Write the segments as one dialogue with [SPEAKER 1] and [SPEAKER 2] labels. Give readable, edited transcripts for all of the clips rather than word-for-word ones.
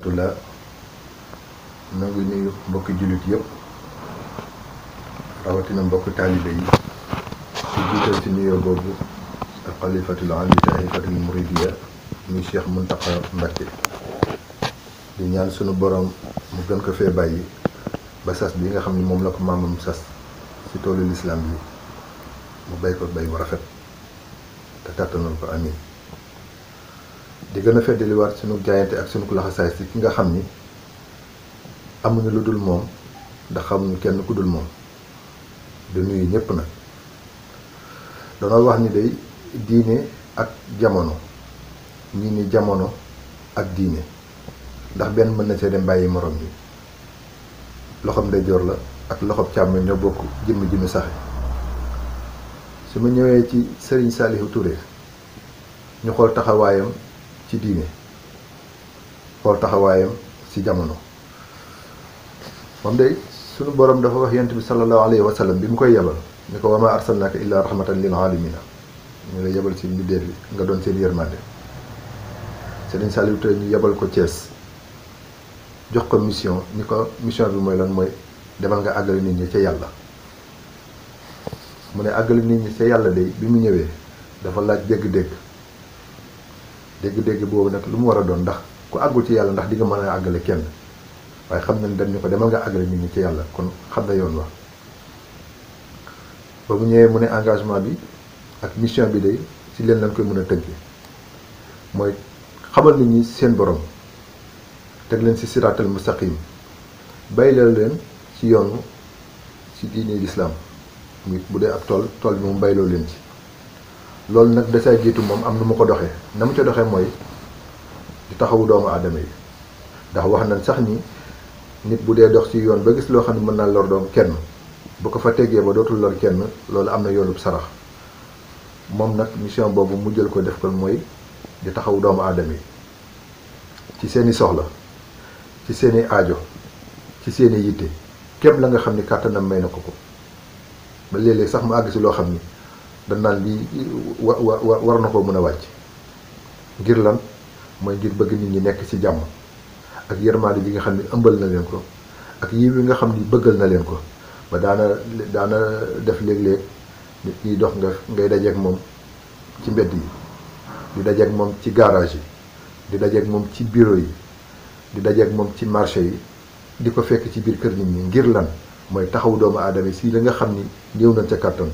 [SPEAKER 1] rahmatullah na ngi nuyu mbokki jullit yëpp rawatina mbokki taalibe yi ci jiital ci nuyoo boobu ak xalifatul aam li taifatul muridiya muy Cheikh Mountakha Mbacké di ñaan sunu borom mu gën ko fee bàyyi ba sas bi nga xam ne moom la ko maamam sas ci toolu lislaam bi mu bay ko bay bu rafet te kàttanal ko amin di gën a feddaliwaat sunu jaayante ak sunu laxasaay si ki nga xam ni amuñu lu dul moom ndax xamuñu kenn ku dul moom di nuyu ñépp nag danoo wax ni day diine ak jamono ñii ni jamono ak diine ndax benn mën na see dem bàyyi morom yi loxoom ndeyjoor la ak loxoom càmm ñoo bokk jëmm ji mu saxe su ma ñëwee ci Serigne Saliou Touré ñu xool taxawaayam ci diine xool taxawaayam ci jamono moom day sunu borom dafa wax yonent bi sallallahu alayhi wa sallam bi mu koy yebal ni ko wa ma arsalnaaka illa rahmatan lil alamina ñu la yebal ci mbindeef bi nga doon seen yërmande Serigne Saliou Touré ñu yebal ko Thiès jox ko mission ni ko mission bi mooy lan mooy demal nga àggali nit ñi ca yàlla mu ne àggali nit ñi ca yàlla day bi mu ñëwee dafa laaj dégg-dégg boobu nag lu mu war a doon ndax ku àggul ci yàlla ndax di nga mën a àggale kenn waaye xam nañ dañ ñu ko demal nga àggale nit ñi ci yàlla kon xam na yoon wax ba mu ñëwee mu ne engagement bi ak mission bi day ci leen lañ koy mën a tënke mooy xamal nit ñi seen borom teg leen ci siraatal mustaqim baylal leen ci yoonu ci diine lislaam muy bu dee ak tool bi mu bayloo leen ci loolu nag da saa jiitu moom am nu mu ko doxee na mu ca doxee mooy di taxawu doomu aadama yi ndax wax nañ sax ni nit bu dee dox ci yoon ba gis loo xam ne mën naa lor doom kenn bu ko fa teggee ba dootul lor kenn loolu am na yoonub sarax moom nag mission boobu mu jël ko def ko mooy di taxawu doomu aadama yi ci seeni soxla ci seeni aajo ci seeni yitte képp la nga xam ni kàttanam may na ko ba léeg-léeg sax mu àgg si loo xam ni dañ naan lii war na koo mën a wàcc ngir lan mooy ngir bëgg nit ñi nekk ci jàmm ak yërmaande ji nga xam ni ëmbal na leen ko ak yiw yi nga xam ni bëggal na leen ko ba daana def léeg-léeg nit ñiy dox ngay dajeek moom ci mbedd yi di dajeek moom ci garage yi di dajeek moom ci bureau yi di dajeek moom ci marché yi di ko fekk ci biir kër nit ñi ngir lan mooy taxaw doomu aadama yi si li nga xam ni néew nañ ca kàttan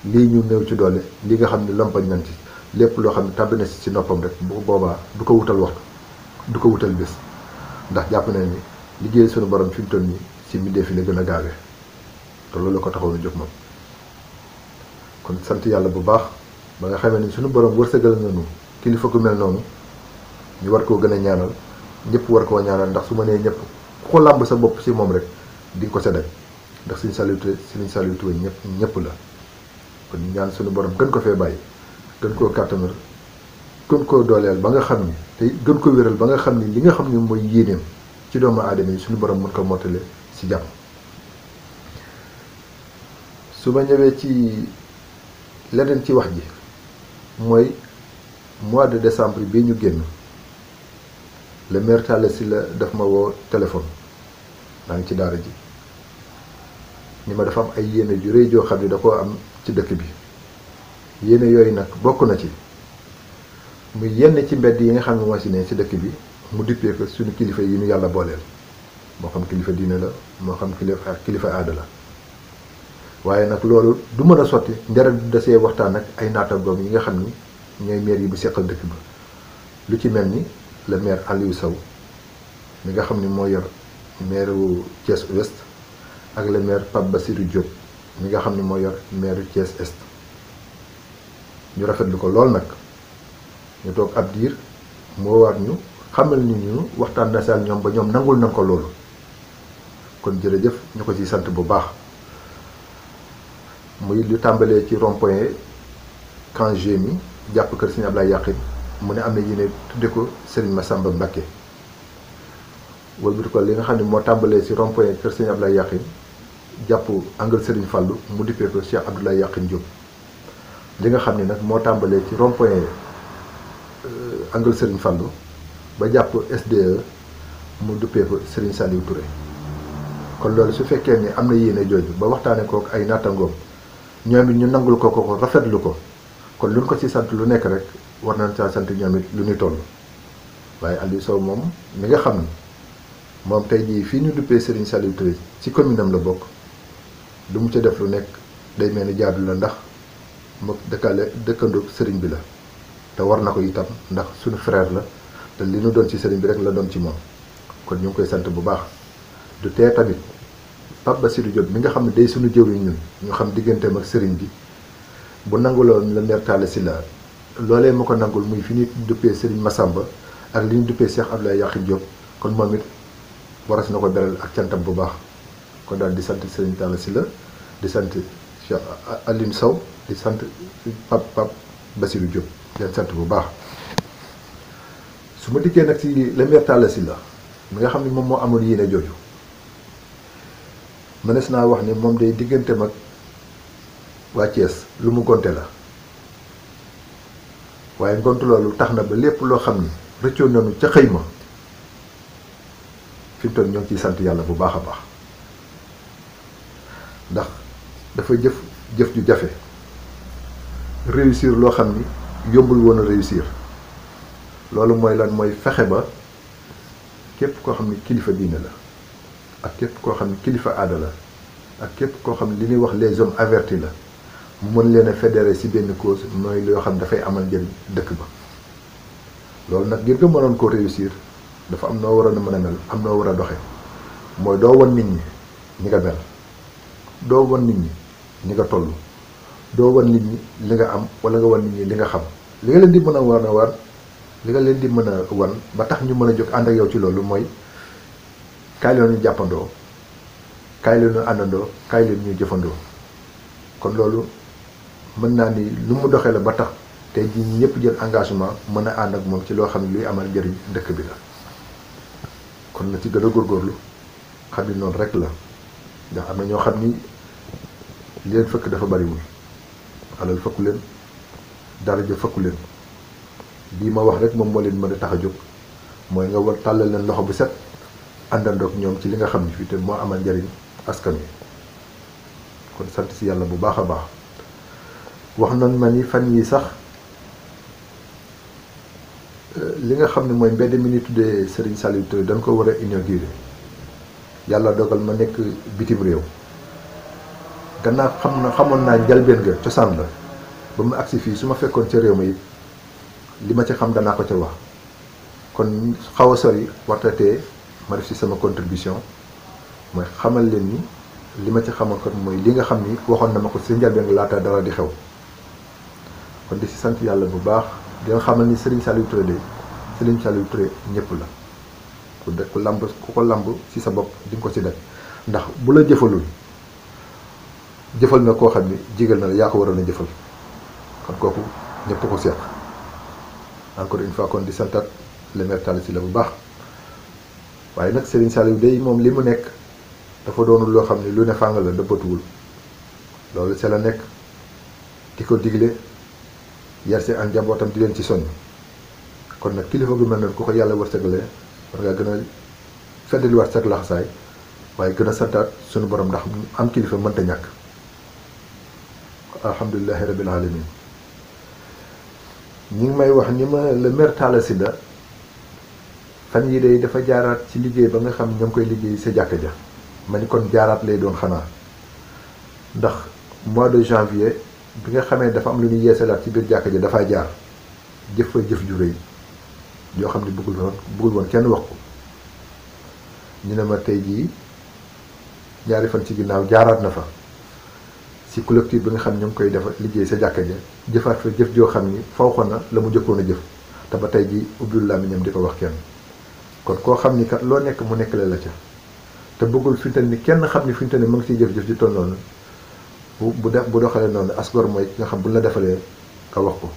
[SPEAKER 1] lii ñu néew ci doole li nga xam ni lampañ nañ ci lépp loo xam ne tàbbi na si noppam rek bu boobaa du ko wutal waxtu du ko wutal bés ndax jàpp na ni liggéey sunu borom fi mu toll nii si mbindeef fi la gën a gaawee te loolu la ko taxaw na jóg moom kon sant yàlla bu baax ba nga xamee ni sunu borom wërsëgal nañu kilifa ku mel noonu ñu war koo gën a ñaanal ñëpp war koo ñaanal ndax su ma nee ñëpp ku ko làmb sa bopp si moom rek di nga ko séddale ndax Serigne Saliou Touré ñëpp la kon ñu ñaan sunu borom gën ko fee bàyyi gën koo kàttanal gën koo dooleel ba nga xam ni te gën ko wéral ba nga xam ni li nga xam ni mooy yéeneem ci doomu aadama yi suñu borom mën ko mottale ci jàmm. su ma ñëwee ci leneen ci wax ji mooy mois de décembre bii ñu génn le maire Talla Sylla daf ma woo téléphone maa ngi ci daara ji ni ma dafa am ay yéene ju rëy joo xam ni da koo am ci dëkk bi yéene yooyu nag bokk na ci muy yenn ci mbedd yi nga xam ne moo si ne ci dëkk bi mu dippee ko suñu kilifa yi ñu yàlla booleel moo xam kilifa diine la moo xam kilifa aada la waaye nag loolu du mën a sotti ndere du desee waxtaan ak ay naataangoom yi nga xam ni ñooy maire yi bu seqal dëkk ba lu ci mel ni le maire Aliou Sow mi nga xam ni moo yor maire wu Thiès Ouest ak le maire Pape Bassirou Diop mi nga xam ni moo yor maire Thiès Est ñu rafetlu ko lool nag ñu toog ab diir moo war ñu xamal ni ñu waxtaan na saal ñoom ba ñoom nangul nañ ko loolu kon jërëjëf ñu ko ci sant bu baax muy lu tàmbalee ci rond-point camp mi jàpp kër Serigne Ablaye Yakhine mu ne am na yéene tudde ko Serigne Massamba Mbacké wëlbati ko li nga xam ne moo tàmbalee ci rond-point kër Serigne Ablaye Yakhine jàpp angle Serigne Fallou mu dippee ko Cheikh Abdoulaye Yakhine Diop li nga xam ne nag moo tàmbalee ci rond-point angle Serigne Fallou ba jàpp SDE mu duppee ko Serigne Saliou Touré. kon loolu su fekkee ni am na yéene jooju ba waxtaane kook ay nattangoom ñoom it ñu nangul ko rafetlu ko kon luñ ko ci sant lu nekk rek war nañ saa sant ñoom it lu ñuy toll. waaye Aliou Sow moom mi nga xam ni moom tey jii fii ñu duppee Serigne Saliou Touré ci commune am la bokk lu mu ca def lu nekk day mel ni jaadu la ndax mu dëkkandoo Serigne bi la te war na ko itam ndax suñu frère la te li ñu doon ci Serigne bi rek la doon ci moom kon ñu ngi koy sant bu baax. du tee tamit Pape Bassirou Diop mi nga xam ne day suñu jëwriñ ñun ñu xam digganteem ak Serigne bi bu nanguloon la maire Talla Sylla loolee ma ko nangul muy fi ñu duppee Serigne Massamba ak li ñu duppee Cheikh Abdoulaye Yakhine Diop kon moom it waras na ko beral ak cantam bu baax kon daal di sant Serigne Talla Sylla di sant Cheikh Aliou Sow di sant Pape Bassirou Diop di leen sant bu baax. su ma dikkee nag ci le maire Talla Sylla mi nga xam ne moom moo amoon yéene jooju mënees naa wax ni moom day diggante mag waa Thiès lu mu gonte la waaye ngont loolu tax na ba lépp loo xam ni rëccoon nañu ca xëy ma fi mu toll ñoo ngi ciy sant yàlla bu baax a baax ndax dafa jëf ju jafe réussir loo xam ni yombul woon a réussir loolu mooy lan mooy fexe ba képp koo xam ni kilifa diine la ak képp koo xam ni kilifa aada la ak képp koo xam ni li ñuy wax les hommes avertis la mu mën leen a fédéré ci benn cause mooy loo xam dafay amal njëriñ dëkk ba loolu nag ngir nga mënoon koo réussir dafa am noo waroon a mën a mel am noo war a doxe mooy doo wan nit ñi ñi nga mel doo wan nit ñi ñi nga toll doo wan nit ñi li nga am wala nga wan nit ñi li nga xam li nga leen di mën a li nga leen di mën a wan ba tax ñu mën a jóg ànd ak yow ci loolu mooy kaay leen ñu jàppandoo kaay leen ñu àndandoo kaay leen ñu jëfandoo kon loolu mën naa ni lu mu doxee la ba tax tey jii ñëpp jël engagement mën a ànd ak moom ci loo xam ne luy amal njëriñ dëkk bi la kon na ci gën a góorgóorlu xam ni noonu rek la ndax am na ñoo xam ni li leen fëkk dafa bariwul alal fëkku leen daraja fëkku leen bii ma wax rek moom moo leen mën a tax a jóg mooy nga war tàllal leen loxo bu set àndandoog ñoom ci li nga xam ne fii te moo amal njëriñ askan wi kon sant si yàlla bu baax a baax wax nañ ma ni fan yi sax li nga xam ne mooy mbedd mi ni tuddee Serigne Saliou Touré dañ ko war a inauguré yàlla dogal ma nekk bitim réew gannaaw xamoon naa njalbeen nga cosaan la ba mu agsi fii su ma fekkoon ca réew ma it li ma ci xam danaa ko ca wax kon xaw a sori wartatee ma def ci sama contribution mooy xamal leen ni li ma ci xamal kon mooy li nga xam ni waxoon na ma ko ci njalbeen nga laata dara di xew kon di ci sant yàlla bu baax di nga xamal ni Serigne Saliou Touré de Serigne Saliou Touré ñëpp la ku lamb ku ko lamb ci sa bopp di nga ko ci def ndax bu la jëfalul jëfal na koo xam ni jigal na la yaa ko waroon a jëfal kon kooku ñëpp ko seq encore une fois kon di santat le maire Talla Sylla bu baax waaye nag Serigne Saliou day moom li mu nekk dafa doonul loo xam ne lu ne fàng la dëppatuwul loolu c'est la nekk di ko digle yar si ak njabootam di leen ci soññ kon nag kilifa gu mel noonu ku ko yàlla wërsëgalee war ngaa gën a feddali war sag laxasaay waaye gën a santaat suñu borom ndax am kilifa mënta ñàkk alhamdulilahi rabbil alamin ñi ngi may wax ni ma le maire Talla Sylla fan yi day dafa jaaraat ci liggéey ba nga xam ñoo ngi koy liggéey sa jàkka ja ma ni kon jaaraat lay doon xanaa ndax mois de janvier bi nga xamee dafa am lu ñuy yeesalaat ci biir jàkka ja dafaa jaar jëf fa jëf ju rëy yoo xam ne bëggul woon kenn wax ko ñu ne ma tey jii ñaari fan ci ginnaaw jaaraat na fa ci collectif bi nga xam ñoo ngi koy defa liggéey sa jàkka ja jëfaat fa jëf joo xam ni fawxoon na la mu jëkkoon a jëf te ba tey jii ubbiwul làmmiñam di ko wax kenn kon koo xam ni kat loo nekk mu nekk la ca te bëggul fi mu toll ni kenn xam ni fi mu toll ni mu ngi ciy jëf-jëf ji toll noonu bu doxalee noonu asgor mooy ki nga xam bu la defalee nga wax ko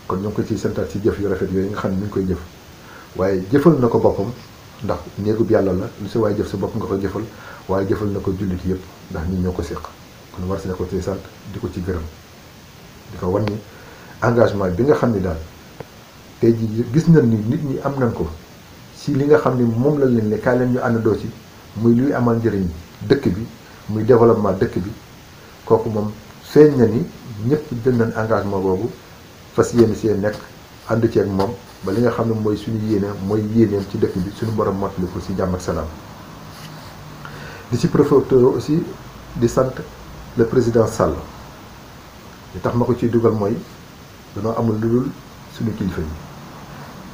[SPEAKER 1] kon ñu ngi ko ciy santaat ci jëf yu rafet yooyu nga xam ne mi ngi koy jëf waaye jëfal na ko boppam ndax néegub yàlla la lu si waaye jëf sa bopp nga ko jëfal waaye jëfal na ko jullit yëpp ndax ñi ñoo ko séq kon war si na ko ci sant di ko ci gërëm di ko wan ni engagement bi nga xam ni daal tey jii gis nañ ni nit ñi am nañ ko si li nga xam ni moom la leen ne kaay leen ñu àndandoo ci muy luy amal njëriñ dëkk bi muy développement dëkk bi kooku moom feeñ na ni ñëpp jël nañ engagement boobu fas yéene see nekk ànd ci ak moom ba li nga xam ne mooy suñu yéene mooy yéeneem ci dëkk bi suñu borom mottali ko si jàmm ak salaam. di ci profité aussi di sant le président Sall li tax ma ko ciy dugal mooy danoo amul lu dul suñu kilifa yi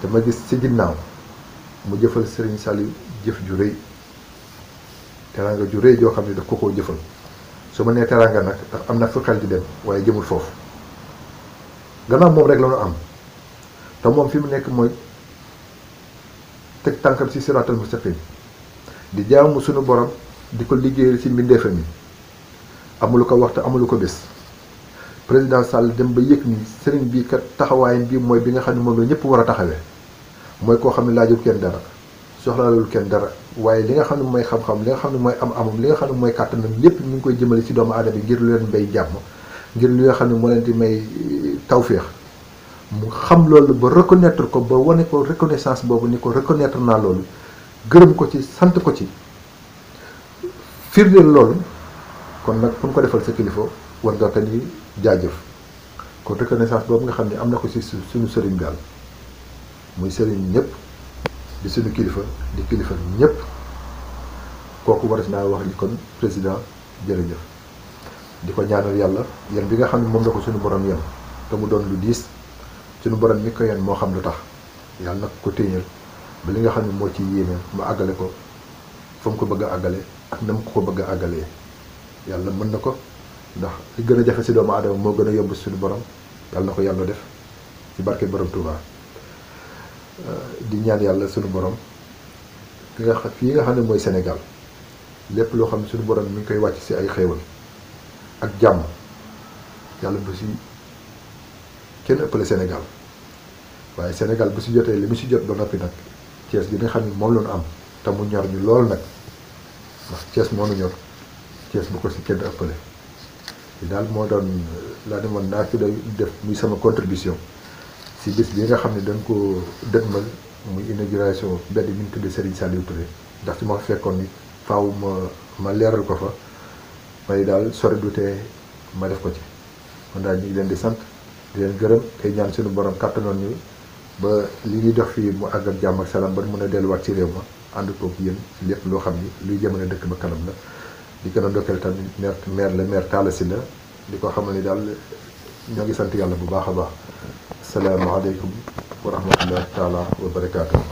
[SPEAKER 1] te ma gis ci ginnaaw mu jëfal Serigne Saliou jëf ju rëy teraanga ju rëy joo xam ne daf ko koo jëfal su ma nee teraanga nag ndax am na fu xel di dem waaye jëmul foofu gannaaw moom rek la ñu am te moom fi mu nekk mooy teg tànkam ci siraatal mustaqim di jaamu suñu borom di ko liggéeyal ci mbindeefam yi amulu ko waxtu amulu ko bés président Sall dem ba yëg ni sëriñ bii kat taxawaayam bii mooy bi nga xam ne moom la ñëpp war a taxawee mooy koo xam ne laajul kenn dara soxlaalul kenn dara waaye li nga xam ne mooy xam-xam li nga xam ne mooy am-amam li nga xam ne mooy kàttanam lépp ñu ngi koy jëmale ci doomu aadama yi ngir lu leen mbay jàmm ngir li nga xam ne moo leen di may tawféex mu xam loolu ba reconnaître ko ba wane ko reconnaissance boobu ni ko reconnaître naa loolu gërëm ko ci sant ko ci firndeel loolu kon nag fu ñu ko defal sa kilifa war nga ko ni jaajëf kon reconnaissance boobu nga xam ne am na ko ci suñu sëriñ daal muy sëriñ ñëpp di suñu kilifa di kilifa ñëpp kooku war naa wax ni kon président jërëjëf di ko ñaanal yàlla yan bi nga xam ne moom la ko suñu borom yan te mu doon lu diis suñu borom mi ko yan moo xam lu tax yàlla nag ko téeñal ba li nga xam ne moo ci yéene mu àggale ko fa mu ko bëgg a àggale ak na mu ko bëgg a àggalee yàlla mën na ko ndax li gën a jafe si doomu aadama moo gën a yomb suñu borom yàlla na ko yàlla def ci barke borom Touba di ñaan yàlla suñu borom fii nga xam ne mooy Sénégal lépp loo xam ne suñu borom mi ngi koy wàcc si ay xéewal ak jàmm yàlla bu si kenn ëppale Sénégal waaye Sénégal bu si jotee li mu si jot ba noppi nag Thiès gi nga xam ne moom la ñu am te mu ñor ñu lool nag ndax Thiès moo nu ñor Thiès bu ko si kenn ëppale li daal moo doon laa ne man naa fi doy def muy sama contribution si bis bi nga xam ne dañ ko dëgmal muy inauguration mbedd mi ñu tuddee Serigne Saliou Touré ndax su ma fekkoon ni faaw ma leeral ko fa may daal sori du tee ma def ko ci kon daal ñu ngi leen di sant di leen gërëm tey ñaan suñu borom kàttanoon ñu ba li ñuy dox fii mu àgg ak jàmm ak salaam ba mën a delluwaat ci réew ma ànd koog yéen lépp loo xam ni luy jëmale dëkk ba kanam la di gën a ndokkeel tamit maire Talla Sylla di ko xamal ni daal ñoo ngi sant yàlla bu baax a baax asalaamaaleykum wa rahmatullahi taala wa barakaatu.